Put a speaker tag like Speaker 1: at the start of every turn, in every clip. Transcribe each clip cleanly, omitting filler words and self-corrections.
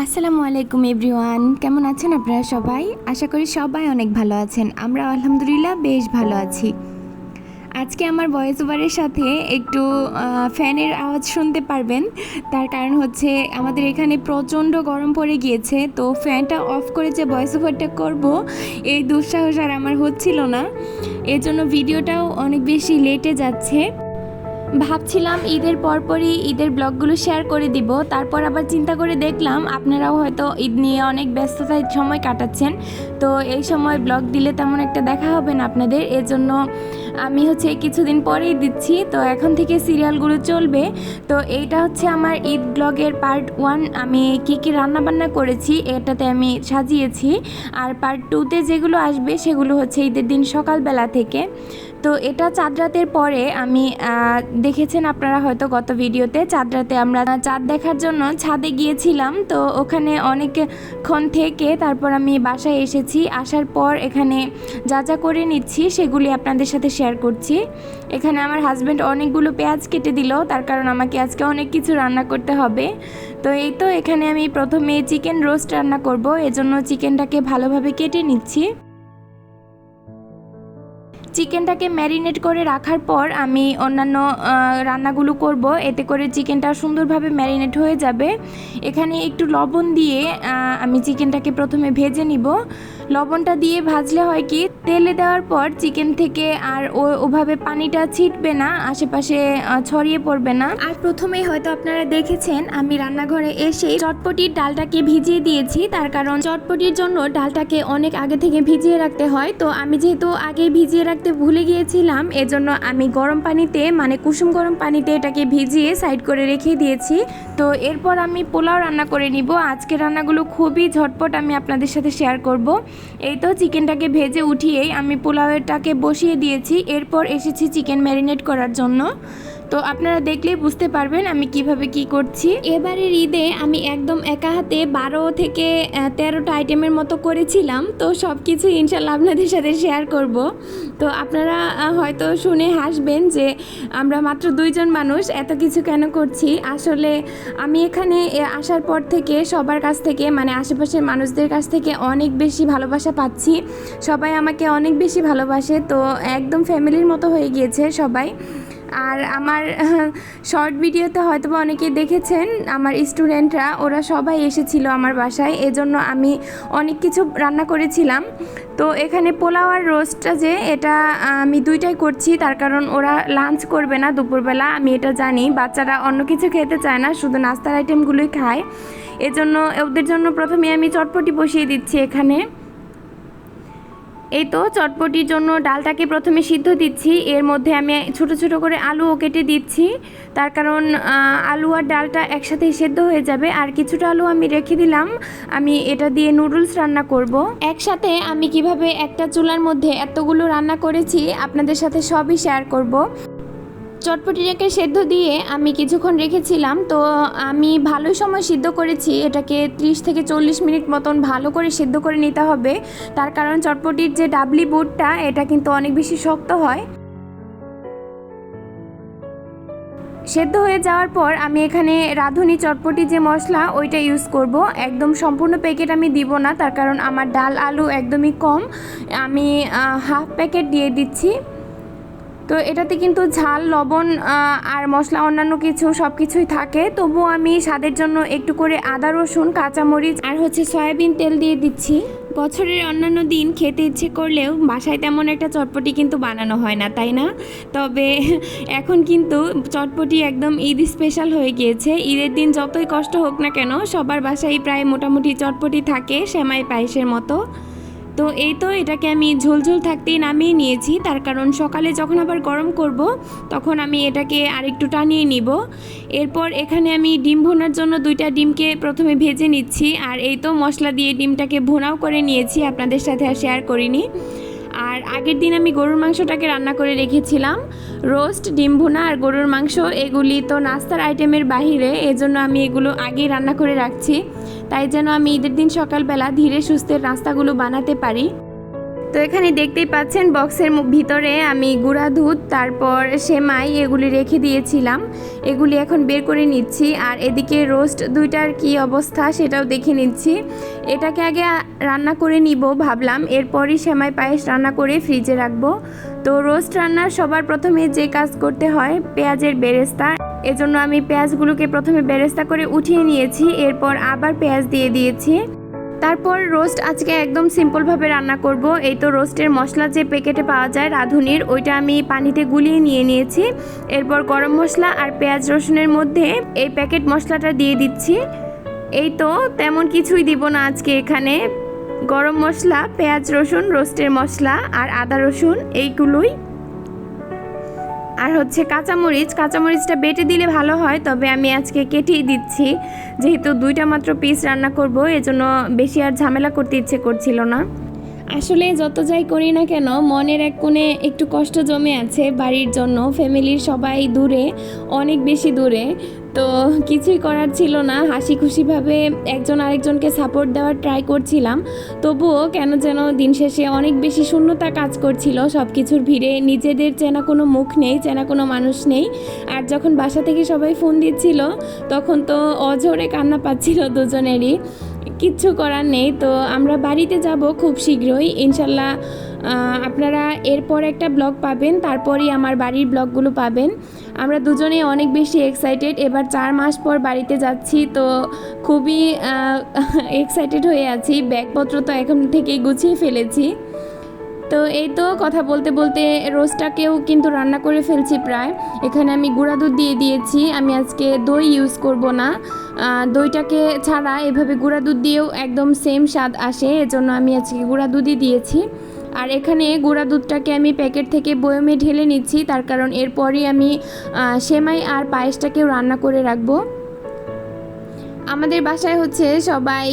Speaker 1: আসসালামু আলাইকুম এভরিওয়ান, কেমন আছেন আপনারা সবাই? আশা করি সবাই অনেক ভালো আছেন। আমরা আলহামদুলিল্লাহ বেশ ভালো আছি। আজকে আমার ভয়েস ওভারের সাথে একটু ফ্যানের আওয়াজ শুনতে পারবেন। তার কারণ হচ্ছে আমাদের এখানে প্রচণ্ড গরম পড়ে গিয়েছে, তো ফ্যানটা অফ করে যে ভয়েস ওভারটা করব এই দুঃসাহস আর আমার হচ্ছিল না। এর জন্য ভিডিওটাও অনেক বেশি লেটে যাচ্ছে। ভাবছিলাম ঈদের পরপরই ঈদের ব্লগগুলো শেয়ার করে দিব, তারপর আবার চিন্তা করে দেখলাম আপনারাও হয়তো ঈদ নিয়ে অনেক ব্যস্ততায় সময় কাটাচ্ছেন, তো এই সময় ব্লগ দিলে তেমন একটা দেখা হবে না আপনাদের। এর জন্য আমি কিছুদিন পরেই দিচ্ছি। তো এখন থেকে সিরিয়ালগুলো চলবে। তো এইটা হচ্ছে আমার ঈদ ব্লগের পার্ট 1। আমি কি কি রান্নাবান্না করেছি এটাতে আমি সাজিয়েছি, আর পার্ট 2তে যেগুলো আসবে সেগুলো হচ্ছে ঈদের দিন সকালবেলা থেকে। তো এটা চাঁদ রাতের পরে আমি দেখেছেন আপনারা হয়তো গত ভিডিওতে, চাঁদ রাতে আমরা চাঁদ দেখার জন্য ছাদে গিয়েছিলাম। তো ওখানে অনেকক্ষণ থেকে তারপর আমি বাসায় এসেছি। আসার পর এখানে যা যা করে নিচ্ছি সেগুলি আপনাদের সাথে শেয়ার করছি। এখানে আমার হাজব্যান্ড অনেকগুলো পেঁয়াজ কেটে দিল, তার কারণ আমাকে আজকে অনেক কিছু রান্না করতে হবে। তো এই তো এখানে আমি প্রথমে চিকেন রোস্ট রান্না করব, এজন্য চিকেনটাকে ভালোভাবে কেটে নিচ্ছি। চিকেনটাকে ম্যারিনেট করে রাখার পর আমি অন্যান্য রান্নাগুলো করব, এতে করে চিকেনটা সুন্দরভাবে ম্যারিনেট হয়ে যাবে। এখানে একটু লবণ দিয়ে আমি চিকেনটাকে প্রথমে ভেজে নিব। লবণটা দিয়ে ভাজলে হয় কি, তেলে দেওয়ার পর চিকেন থেকে আর ওভাবে পানিটা ছিটবে না, আশেপাশে ছড়িয়ে পড়বে না। আর প্রথমেই হয়তো আপনারা দেখেছেন আমি রান্নাঘরে এসে চটপটির ডালটাকে ভিজিয়ে দিয়েছি, তার কারণ চটপটির জন্য ডালটাকে অনেক আগে থেকে ভিজিয়ে রাখতে হয়। তো আমি যেহেতু আগে ভিজিয়ে রাখতে ভুলে গিয়েছিলাম, এজন্য আমি গরম পানিতে মানে কুসুম গরম পানিতে এটাকে ভিজিয়ে সাইড করে রেখে দিয়েছি। তো এরপর আমি পোলাও রান্না করে নিব। আজকের রান্নাগুলো খুবই ঝটপট, আমি আপনাদের সাথে শেয়ার করব। এই তো চিকেনটাকে ভেজে উঠিয়েই আমি পোলাওটাকে বসিয়ে দিয়েছি। এরপর এসেছি চিকেন ম্যারিনেট করার জন্য। তো আপনারা দেখলেই বুঝতে পারবেন আমি কিভাবে কি করছি। এবারের ঈদে আমি একদম একা হাতে 12 থেকে 13টা আইটেমের মতো করেছিলাম। তো সব কিছু ইনশাল্লাহ আপনাদের সাথে শেয়ার করব। তো আপনারা হয়তো শুনে হাসবেন যে আমরা মাত্র 2 জন মানুষ এত কিছু কেন করছি। আসলে আমি এখানে আসার পর থেকে সবার কাছ থেকে মানে আশেপাশের মানুষদের কাছ থেকে অনেক বেশি ভালোবাসা পাচ্ছি। সবাই আমাকে অনেক বেশি ভালোবাসে, তো একদম ফ্যামিলির মতো হয়ে গিয়েছে সবাই। আর আমার শর্ট ভিডিওতে হয়তো বা অনেকেই দেখেছেন, আমার স্টুডেন্টরা ওরা সবাই এসেছিল আমার বাসায়, এজন্য আমি অনেক কিছু রান্না করেছিলাম। তো এখানে পোলাও আর রোস্টটা যে এটা আমি দুইটাই করছি, তার কারণ ওরা লাঞ্চ করবে না দুপুরবেলা, আমি এটা জানি। বাচ্চারা অন্য কিছু খেতে চায় না, শুধু নাস্তার আইটেমগুলোই খায়। এজন্য ওদের জন্য প্রথমে আমি চটপটি বসিয়ে দিচ্ছি এখানে। এই তো চটপটির জন্য ডালটাকে প্রথমে সিদ্ধ দিচ্ছি, এর মধ্যে আমি ছোট ছোট করে আলুও কেটে দিচ্ছি, তার কারণ আলু আর ডালটা একসাথে সিদ্ধ হয়ে যাবে। আর কিছুটা আলু আমি রেখে দিলাম, আমি এটা দিয়ে নুডলস রান্না করব। একসাথে আমি কিভাবে একটা চুলার মধ্যে এতগুলো রান্না করেছি আপনাদের সাথে সবই শেয়ার করব। চটপটিটাকে সেদ্ধ দিয়ে আমি কিছুক্ষণ রেখেছিলাম। তো আমি ভালোই সময় সিদ্ধ করেছি, এটাকে 30 থেকে 40 মিনিট মতন ভালো করে সিদ্ধ করে নিতে হবে। তার কারণ চটপটির যে ডাবলি বুটটা এটা কিন্তু অনেক বেশি শক্ত হয়। সেদ্ধ হয়ে যাওয়ার পর আমি এখানে রাঁধুনি চটপটি যে মশলা ওইটা ইউজ করব। একদম সম্পূর্ণ প্যাকেট আমি দিব না, তার কারণ আমার ডাল আলু একদমই কম, আমি হাফ প্যাকেট দিয়ে দিচ্ছি। তো এটাতে কিন্তু ঝাল লবণ আর মশলা অন্যান্য কিছু সব কিছুই থাকে, তবুও আমি স্বাদের জন্য একটু করে আদা রসুন কাঁচামরিচ আর সয়াবিন তেল দিয়ে দিচ্ছি। বছরের অন্যান্য দিন খেতে ইচ্ছে করলেও বাসায় তেমন একটা চটপটি কিন্তু বানানো হয় না, তাই না? তবে এখন কিন্তু চটপটি একদম ঈদ স্পেশাল হয়ে গিয়েছে। ঈদের দিন যতই কষ্ট হোক না কেন সবার বাসায় প্রায় মোটামুটি চটপটি থাকে, সেমাই পায়েসের মতো। তো এই তো এটাকে আমি ঝোলঝোল থাকতেই নামিয়ে নিয়েছি, তার কারণ সকালে যখন আবার গরম করব তখন আমি এটাকে আরেকটু টানিয়ে নিব। এরপর এখানে আমি ডিম ভোনার জন্য 2টা ডিমকে প্রথমে ভেজে নিচ্ছি, আর এই তো মশলা দিয়ে ডিমটাকে ভুনাও করে নিয়েছি, আপনাদের সাথে আর শেয়ার করিনি। আর আগের দিন আমি গরুর মাংসটাকে রান্না করে রেখেছিলাম। রোস্ট, ডিম ভুনা আর গরুর মাংস এগুলি তো নাস্তার আইটেমের বাহিরে, এজন্য আমি এগুলো আগেই রান্না করে রাখছি, তাই যেন আমি ঈদের দিন সকালবেলা ধীরে সুস্থে নাস্তাগুলো বানাতে পারি। তো এখানে দেখতেই পাচ্ছেন বক্সের ভিতরে আমি গুঁড়া দুধ তারপর সেমাই এগুলি রেখে দিয়েছিলাম, এগুলি এখন বের করে নিচ্ছি। আর এদিকে রোস্ট দুইটার কি অবস্থা সেটাও দেখে নিচ্ছি। এটাকে আগে রান্না করে নিব ভাবলাম, এরপরই সেমাই পায়েস রান্না করে ফ্রিজে রাখবো। তো রোস্ট রান্নার সবার প্রথমে যে কাজ করতে হয় পেঁয়াজের বেরেস্তা, এজন্য আমি পেঁয়াজগুলোকে প্রথমে বেরেস্তা করে উঠিয়ে নিয়েছি, এরপর আবার পেঁয়াজ দিয়ে দিয়েছি। তারপর রোস্ট আজকে একদম সিম্পলভাবে রান্না করব। এই তো রোস্টের মশলা যে প্যাকেটে পাওয়া যায় রাঁধুনির, ওইটা আমি পানিতে গুলিয়ে নিয়েছি। এরপর গরম মশলা আর পেঁয়াজ রসুনের মধ্যে এই প্যাকেট মশলাটা দিয়ে দিচ্ছি। এই তো তেমন কিছুই দিব না আজকে এখানে, গরম মশলা, পেঁয়াজ রসুন, রোস্টের মশলা আর আদা রসুন এইগুলোই। আর হচ্ছে কাঁচামরিচটা বেটে দিলে ভালো হয়, তবে আমি আজকে কেটেই দিচ্ছি, যেহেতু দুইটা মাত্র পিস রান্না করব, এজন্য বেশি আর ঝামেলা করতে ইচ্ছে করছিল না। আসলে যত যাই করি না কেন মনের এক কোণে একটু কষ্ট জমে আছে বাড়ির জন্য। ফ্যামিলির সবাই দূরে, অনেক বেশি দূরে, তো কিছুই করার ছিল না। হাসি খুশিভাবে একজন আরেকজনকে সাপোর্ট দেওয়ার ট্রাই করছিলাম, তবুও কেন যেন দিন শেষে অনেক বেশি শূন্যতা কাজ করছিল। সব কিছুর ভিড়ে নিজেদের চেনা কোনো মুখ নেই, চেনা কোনো মানুষ নেই। আর যখন বাসা থেকে সবাই ফোন দিচ্ছিল তখন তো অঝরে কান্না পাচ্ছিল দুজনেরই। কিচ্ছু করার নেই। তো আমরা বাড়িতে যাব খুব শীঘ্রই ইনশাল্লাহ। আপনারা এরপর একটা ব্লগ পাবেন, তারপরই আমার বাড়ির ব্লগগুলো পাবেন। আমরা দুজনে অনেক বেশি এক্সাইটেড, এবার 4 মাস পর বাড়িতে যাচ্ছি, তো খুবই এক্সাইটেড হয়ে আছি। ব্যাগপত্র তো এখন থেকেই গুছিয়ে ফেলেছি। তো এই তো কথা বলতে বলতে রোস্টটাকেও কিন্তু রান্না করে ফেলছি প্রায়। এখানে আমি গুঁড়া দুধ দিয়ে দিয়েছি, আমি আজকে দই ইউজ করব না। দইটাকে ছাড়া এভাবে গুঁড়া দুধ দিয়েও একদম সেম স্বাদ আসে, এজন্য আমি আজকে গুঁড়া দুধই দিয়েছি। আর এখানে গুঁড়া দুধটাকে আমি প্যাকেট থেকে বয়মে ঢেলে নিচ্ছি, তার কারণ এরপরই আমি সেমাই আর পায়েসটাকেও রান্না করে রাখবো। আমাদের বাসায় হচ্ছে সবাই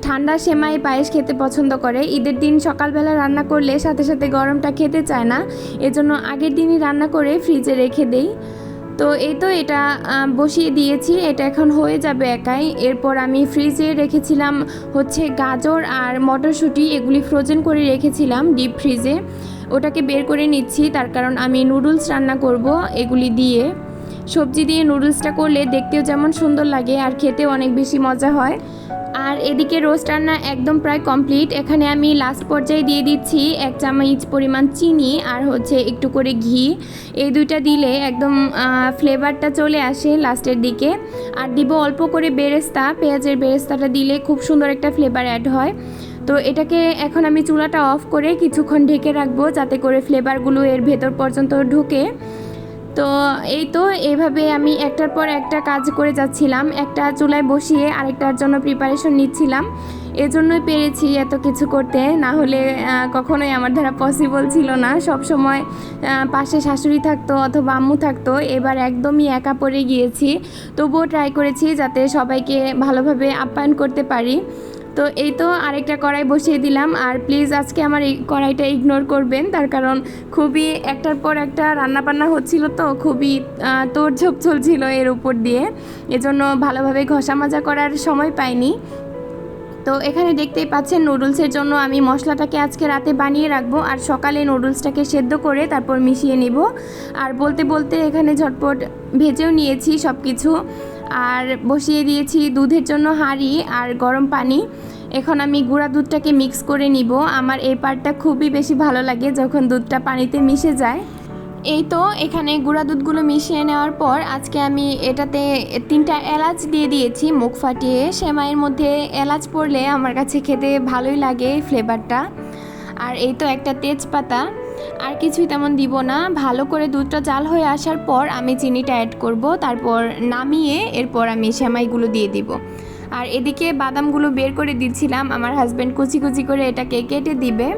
Speaker 1: ঠান্ডা সেমাই পায়েস খেতে পছন্দ করে। ঈদের দিন সকালবেলা রান্না করলে সাথে সাথে গরমটা খেতে চায় না, এজন্য আগের দিনই রান্না করে ফ্রিজে রেখে দেই। তো এই তো এটা বসিয়ে দিয়েছি, এটা এখন হয়ে যাবে একাই। এরপর আমি ফ্রিজে রেখেছিলাম হচ্ছে গাজর আর মটরশুঁটি, এগুলি ফ্রোজেন করে রেখেছিলাম ডিপ ফ্রিজে, ওটাকে বের করে নিচ্ছি, তার কারণ আমি নুডলস রান্না করব এগুলি দিয়ে। সবজি দিয়ে নুডলসটা করলে দেখতেও যেমন সুন্দর লাগে আর খেতেও অনেক বেশি মজা হয়। আর এদিকে রোস্ট রান্না একদম প্রায় কমপ্লিট। এখানে আমি লাস্ট পর্যায়ে দিয়ে দিচ্ছি 1 চামচ পরিমাণ চিনি আর হচ্ছে একটু করে ঘি। এই দুইটা দিলে একদম ফ্লেভারটা চলে আসে লাস্টের দিকে। আর দিব অল্প করে বেরেস্তা, পেঁয়াজের বেরেস্তাটা দিলে খুব সুন্দর একটা ফ্লেভার অ্যাড হয়। তো এটাকে এখন আমি চুলাটা অফ করে কিছুক্ষণ ঢেকে রাখবো, যাতে করে ফ্লেভারগুলো এর ভেতর পর্যন্ত ঢুকে। তো এই তো এভাবে আমি একটার পর একটা কাজ করে যাচ্ছিলাম, একটা চুলায় বসিয়ে আরেকটার জন্য প্রিপারেশন নিচ্ছিলাম। এজন্যই পেরেছি এত কিছু করতে, না হলে কখনোই আমার দ্বারা পসিবল ছিল না। সব সময় পাশে শাশুড়ি থাকতো অথবা আম্মু থাকতো, এবার একদমই একা পড়ে গিয়েছি। তবুও ট্রাই করেছি যাতে সবাইকে ভালোভাবে আপ্যায়ন করতে পারি। তো এই তো আরেকটা কড়াই বসিয়ে দিলাম। আর প্লিজ আজকে আমার এই কড়াইটা ইগনোর করবেন, তার কারণ খুবই একটার পর একটা রান্নাবান্না হচ্ছিল, তো খুবই তোড়ঝোড় চলছিল এর উপর দিয়ে, এজন্য ভালোভাবে ঘষা মাজা করার সময় পাইনি। তো এখানে দেখতেই পাচ্ছেন নুডলসের জন্য আমি মশলাটাকে আজকে রাতে বানিয়ে রাখবো, আর সকালে নুডলসটাকে সেদ্ধ করে তারপর মিশিয়ে নিব। আর বলতে বলতে এখানে ঝটপট ভেজেও নিয়েছি সব কিছু, আর বসিয়ে দিয়েছি দুধের জন্য হাঁড়ি আর গরম পানি। এখন আমি গুঁড়া দুধটাকে মিক্স করে নিব। আমার এই পার্টটা খুবই বেশি ভালো লাগে যখন দুধটা পানিতে মিশে যায়। এই তো এখানে গুঁড়া দুধগুলো মিশিয়ে নেওয়ার পর আজকে আমি এটাতে 3টা এলাচ দিয়ে দিয়েছি মুখ ফাটিয়ে। সেমাইয়ের মধ্যে এলাচ পড়লে আমার কাছে খেতে ভালোই লাগে ফ্লেভারটা। আর এই তো একটা তেজপাতা, আর কিছুই তেমন দিব না। ভালো করে দুধটা জাল হয়ে আসার পর আমি চিনিটা অ্যাড করব, তারপর নামিয়ে এরপর আমি সেমাইগুলো দিয়ে দিব। আর এদিকে বাদামগুলো বের করে দিচ্ছিলাম, আমার হাজব্যান্ড কুচি কুচি করে এটাকে কেটে দিবে।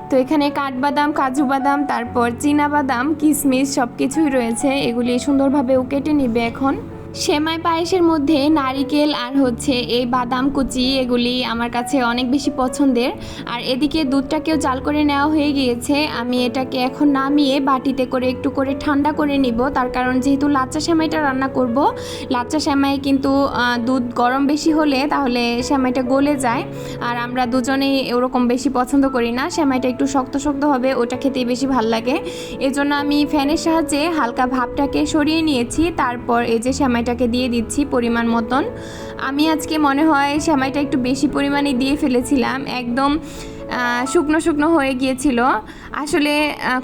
Speaker 1: তো এখানে কাঠবাদাম, কাজু বাদাম, তারপর চীনা বাদাম, কিশমিশ সব কিছুই রয়েছে, এগুলি সুন্দরভাবে কেটে নিবে এখন।
Speaker 2: সেমাই পায়েসের মধ্যে নারিকেল আর হচ্ছে এই বাদাম কুচি এগুলি আমার কাছে অনেক বেশি পছন্দের। আর এদিকে দুধটাকেও জাল করে নেওয়া হয়ে গিয়েছে। আমি এটাকে এখন নামিয়ে বাটিতে করে একটু করে ঠান্ডা করে নিব, তার কারণ যেহেতু লাচ্চা সেমাইটা রান্না করব, লাচ্চা সেমাই কিন্তু দুধ গরম বেশি হলে তাহলে সেমাইটা গলে যায়, আর আমরা দুজনেই ওরকম বেশি পছন্দ করি না। সেমাইটা একটু শক্ত শক্ত হবে, ওটা খেতেই বেশি ভাল লাগে। এজন্য আমি ফ্যানের সাহায্যে হালকা ভাপটাকে সরিয়ে নিয়েছি, তারপর এই যে সেমাইটাকে দিয়ে দিচ্ছি পরিমাণ মতন। আমি আজকে মনে হয় সেমাইটা একটু বেশি পরিমাণে দিয়ে ফেলেছিলাম, একদম শুকনো শুকনো হয়ে গিয়েছিল। আসলে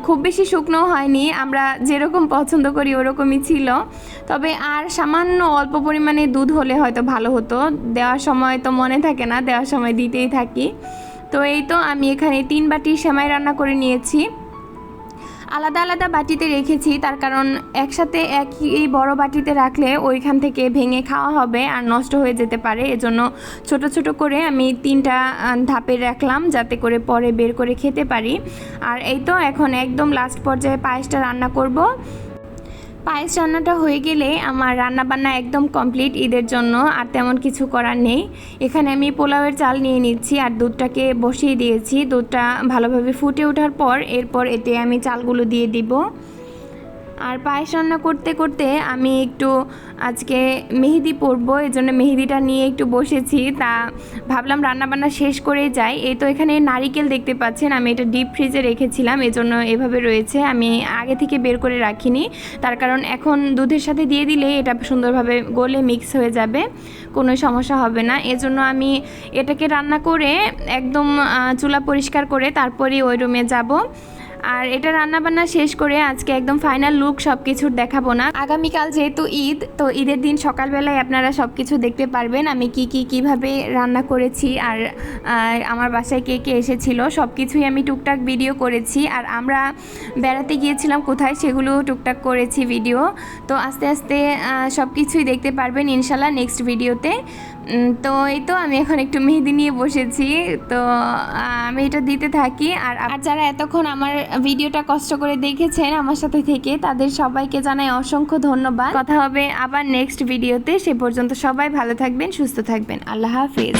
Speaker 2: খুব বেশি শুকনো হয়নি, আমরা যেরকম পছন্দ করি ওরকমই ছিল। তবে আর সামান্য অল্প পরিমাণে দুধ হলে হয়তো ভালো হতো, দেওয়ার সময় তো মনে থাকে না, দেওয়ার সময় দিতেই থাকি। তো এই তো আমি এখানে 3 বাটি সেমাই রান্না করে নিয়েছি। আলাদা আলাদা বাটিতে রেখেছি, তার কারণ একসাথে একই বড় বাটিতে রাখলে ওইখান থেকে ভেঙে খাওয়া হবে আর নষ্ট হয়ে যেতে পারে। এজন্য ছোট ছোট করে আমি 3টা ধাপে রাখলাম, যাতে করে পরে বের করে খেতে পারি। আর এই তো এখন একদম লাস্ট পর্যায়ে পায়েসটা রান্না করব। পায়েস রান্নাটা হয়ে গেলে আমার রান্নাবান্না একদম কমপ্লিট ঈদের জন্য, আর তেমন কিছু করার নেই। এখানে আমি পোলাওয়ের চাল নিয়ে নিচ্ছি আর দুধটাকে বসিয়ে দিয়েছি। দুধটা ভালোভাবে ফুটে ওঠার পর এরপর এতে আমি চালগুলো দিয়ে দিব। আর পায়েস রান্না করতে করতে আমি একটু আজকে মেহেদি পরবো, এই জন্য মেহেদিটা নিয়ে একটু বসেছি। তা ভাবলাম রান্নাবান্না শেষ করেই যাই। এই তো এখানে নারিকেল দেখতে পাচ্ছেন, আমি এটা ডিপ ফ্রিজে রেখেছিলাম, এজন্য এভাবে রয়েছে। আমি আগে থেকে বের করে রাখিনি, তার কারণ এখন দুধের সাথে দিয়ে দিলে এটা সুন্দরভাবে গলে মিক্স হয়ে যাবে, কোনো সমস্যা হবে না। এজন্য আমি এটাকে রান্না করে একদম চুলা পরিষ্কার করে তারপরেই ওই রুমে যাব। আর এটা রান্নাবান্না শেষ করে আজকে একদম ফাইনাল লুক সব কিছুর দেখাবো না। আগামীকাল যেহেতু ঈদ, তো ঈদের দিন সকালবেলায় আপনারা সব কিছু দেখতে পারবেন, আমি কিভাবে রান্না করেছি আর আমার বাসায় কে কে এসেছিল সব কিছুই আমি টুকটাক ভিডিও করেছি। আর আমরা বেড়াতে গিয়েছিলাম কোথায় সেগুলো টুকটাক করেছি ভিডিও। তো আস্তে আস্তে সব কিছুই দেখতে পারবেন ইনশাল্লাহ নেক্সট ভিডিওতে। তো এই তো আমি এখন একটু মেহেদি নিয়ে বসেছি, তো আমি এটা দিতে থাকি। আর যারা এতক্ষণ আমার ভিডিওটা কষ্ট করে দেখেছেন আমার সাথে থেকে, তাদের সবাইকে জানাই অসংখ্য ধন্যবাদ। কথা হবে আবার নেক্সট ভিডিওতে, সে পর্যন্ত সবাই ভালো থাকবেন, সুস্থ থাকবেন। আল্লাহ হাফেজ।